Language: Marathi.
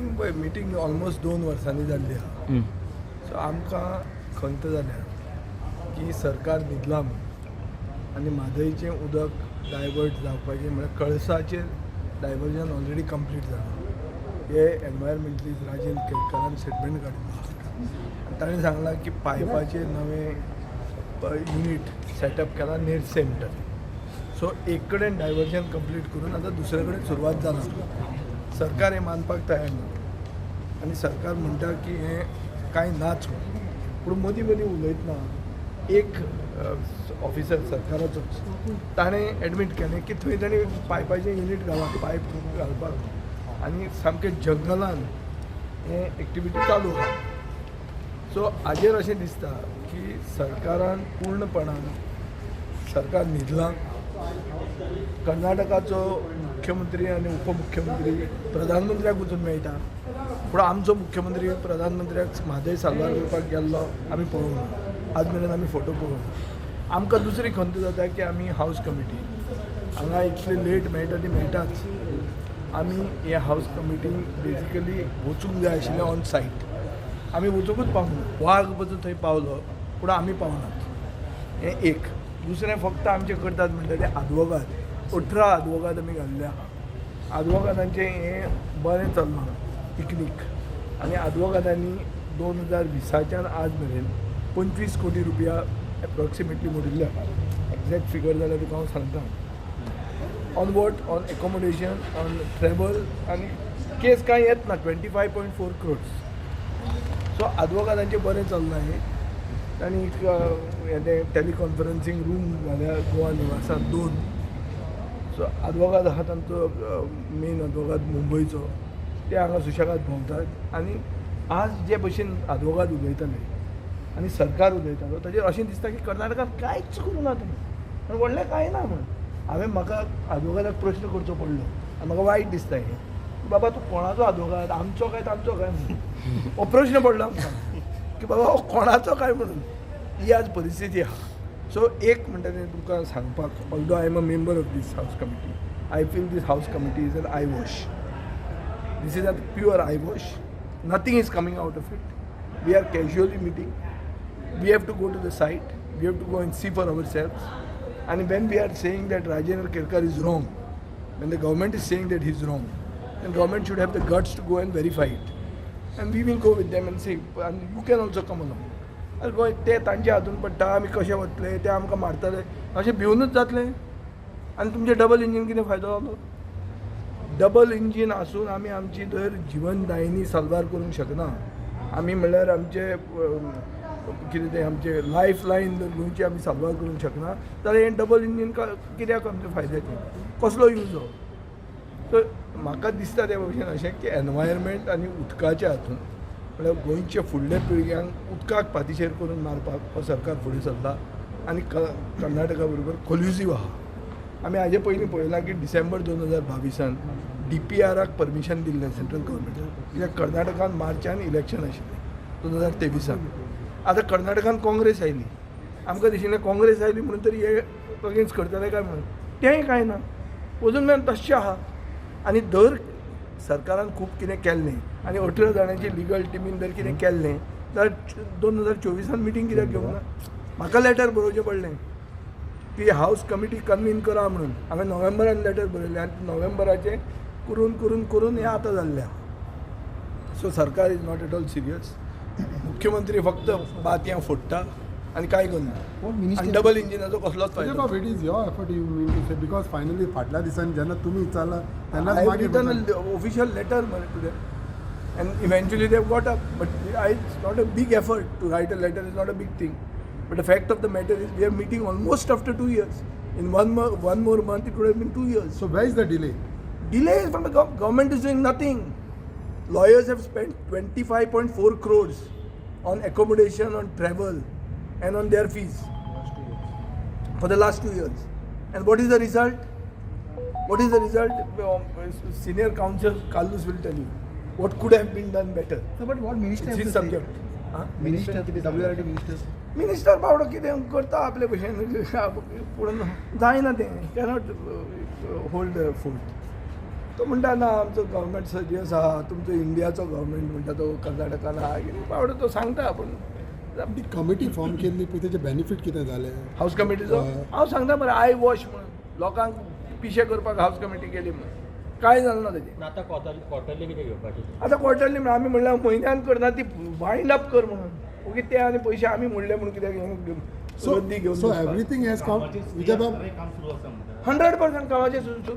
मिटींग ऑलमोस्ट 2 वर्सांनी जाल्ली आहा. सो आमकां खंत जाल्या की सरकार न्हिदलां म्हणून आनी म्हादईचें उदक डायवर्ट जावपाचें म्हळ्यार कळसाचें डायवर्जन ऑलरेडी कंप्लीट जालां. हे एनवायरमेंटलिस्ट राजेंद्र केरकरान स्टेटमेंट काडला. ताणें सांगलां की पायपाचें नवें युनीट सेटअप केलां नेर सेंटर. सो एक कडेन डायवर्जन कंप्लीट करून आतां दुसरे कडेन सुरवात जालां. सरकार हें मानपाक तयार ना आनी सरकार म्हणटा की हें कांय नाच म्हणून. पूण मदीं मदीं उलयतना एक ऑफिसर सरकाराचोच ताणें एडमीट केलें की थंय ताणें पायपाचें युनीट पायप घालपाक आनी सामकें जंगलान हें एक्टिविटी चालू आहा. सो हाजेर अशें दिसता की सरकारान पूर्णपणान सरकार न्हिदलां. कर्नाटकाचो मुख्यमंत्री आनी उपमुख्यमंत्री प्रधानमंत्र्याक वचून मेळटा, पूण आमचो मुख्यमंत्री प्रधानमंत्र्याक म्हादय साल्वार करपाक गेल्लो आमी पळोवंक आज मेरेन आमी फोटो पळोवंक. आमकां दुसरी खंत जाता की आमी हावस कमिटी हांगा इतली लेट मेळटा ती मेळटाच. आमी हे हावस कमिटीक बेजिकली वचूंक जाय आशिल्लें ऑन सायट. आमी वचूंकूच पावना. वाघ वचून थंय पावलो पूण आमी पावनात. हें एक. दुसरें फक्त आमचे करतात म्हणटा ते आदवोगाद. 18 आदवोगाद आमी घाल्ले आहा. आदवोगादांचें हें बरें चल्लां पिकनीक आनी आदवोगादांनी 2020च्यान आज मेरेन 25 कोटी रुपया एप्रॉक्सिमेटली मोडिल्ले आहा. एक्झॅक्ट फिगर जाल्यार तुका हांव सांगता. On what? On accommodation, on travel आनी केस कांय येत ना. 25.4 crores. सो आदवोगादांचें बरें चल्लां हें. आनी हें टॅलिकॉन्फरन्सींग रूम घाल्या गोवा निवासान 2. सो आदवोगाद आहा तांचो मेन आदवोगाद मुंबयचो ते हांगा सुशेगाद भोंवतात. आनी आज जे भशेन आदवोगाद उलयताले आनी सरकार उलयतालो ताचेर अशें दिसता की कर्नाटकान कांयच करूं ना तें व्हडलें कांय ना म्हण. हांवें म्हाका आदवोगादाक प्रश्न करचो पडलो आनी म्हाका वायट दिसता हें. बाबा तूं कोणाचो आदवोगाद? आमचो काय तांचो काय म्हणून हो प्रश्न पडलो आमकां की बाबा हो कोणाचो काय म्हणून. ही आज परिस्थिती आहा. सो एक म्हणटा तें तुमकां सांगपाक, although I am a member of this house committee, I feel this house committee is an eyewash. This is a pure eyewash. Nothing is coming out of it. We are casually meeting. We have to go to the site. We have to go and see for ourselves. And when we are saying that Rajendra Kerkar is wrong, when the government is saying that he is wrong, then government should have the guts to go and verify it. And we will go with them and say, and you can also come along. अरे गोंय ते तांचे हातून पडटा, आमी कशे वतले, ते आमकां मारतले अशें भिवनूच जातले. आनी तुमचे डबल इंजीन कितें फायदो जालो? डबल इंजीन आसून आमी आमची धर जिवनदायिनी साल्वार करूंक शकना. आमी म्हणल्यार आमचे कितें तें आमचे लायफ लायन जर गोंयची आमी साल्वार करूंक शकना जाल्यार हें डबल इंजीन कित्याक आमच्या फायद्याचें? कसलो यूज हो? सो म्हाका दिसता त्या भशेन अशें की एनवायरमेंट आनी उदकाच्या हातून म्हळ्यार गोंयच्या फुडल्या पिळग्यांक उदकाक पातीशेर करून मारपाक हो सरकार फुडें सरला आनी कर्नाटका बरोबर कोल्युसीव आहा. आमी हाजे पयलीं पळयलां की डिसेंबर 2022 DPRक परमिशन दिल्लें सेंट्रल गव्हर्मेंटान. कित्याक कर्नाटकान मार्चान इलेक्शन आशिल्लें 2023. आतां कर्नाटकान काँग्रेस आयली. आमकां दिशिल्लें काँग्रेस आयली म्हणून तरी हे अगेन्स्ट करतले काय म्हणून. तेंय कांय ना. अजून मेरेन तश्शें आहा. आनी दर सरकारान खूब कितें केल्लें आनी 18 जाणांची लिगल टिमीन जर कितें केल्लें जाल्यार 2024 मिटींग कित्याक घेवंक ना? म्हाका लेटर बरोवचें पडलें की हावस कमिटी कन्वीन करा म्हणून. हांवें नोव्हेंबरान लेटर बरयलें आनी नोव्हेंबराचें करून करून करून हें आतां जाल्लें आहा. सो सरकार is not at all serious. मुख्यमंत्री फक्त बातयां फोडटा आनी कांय करना. आनी डबल इंजिनाचो कसलोच फायदो. It is your effort you mean to say because finally फाटल्या दिसांनी जेन्ना तुमी विचारला तेन्ना I have written an official letter to them, and eventually they have got up. But it's not a big effort to write a letter. It's not a big thing. But the fact of the matter is, we are meeting almost after 2 years. In one more month, it would have been 2 years. So where is the delay? Delay is from the government is doing nothing. Lawyers have spent 25.4 crores on accommodation, on travel, and on their fees for the last 2 years. And what is the result? What is the result? Senior counsel Kallus will tell you what could have been done better. So, but what minister? It's his subject. Minister, the WRT minister. Minister बावडो कितें करता आपले भशेन पूण जायना तें. Cannot hold food. तो म्हणटा ना आमचो गव्हर्मेंट सिरियस आहा तुमचो इंडियाचो गव्हर्मेंट म्हणटा तो कर्नाटकान आहा कितें पावडो तो सांगता पूण ती कमिटी फॉर्म केल्ली पळय तेचे बेनिफीट कितें जालें हाऊस कमिटीचो हांव सांगता मरे आय वॉश म्हणून लोकांक पिशे करपाक हाऊस कमिटी केली म्हणून कांय जालें ना तेजें आतां क्वॉर्टरली कितें घेवपाचें आतां क्वॉर्टरली म्हणून आमी म्हणल्यार म्हयन्यान करना ती वायंड अप कर म्हणून ओके ते आनी पयशे आमी म्हणले म्हणून कित्याक सो रद्दी घेवन सो एवरीथींग हॅज कम विजय बाब 100% कामाचें सुरू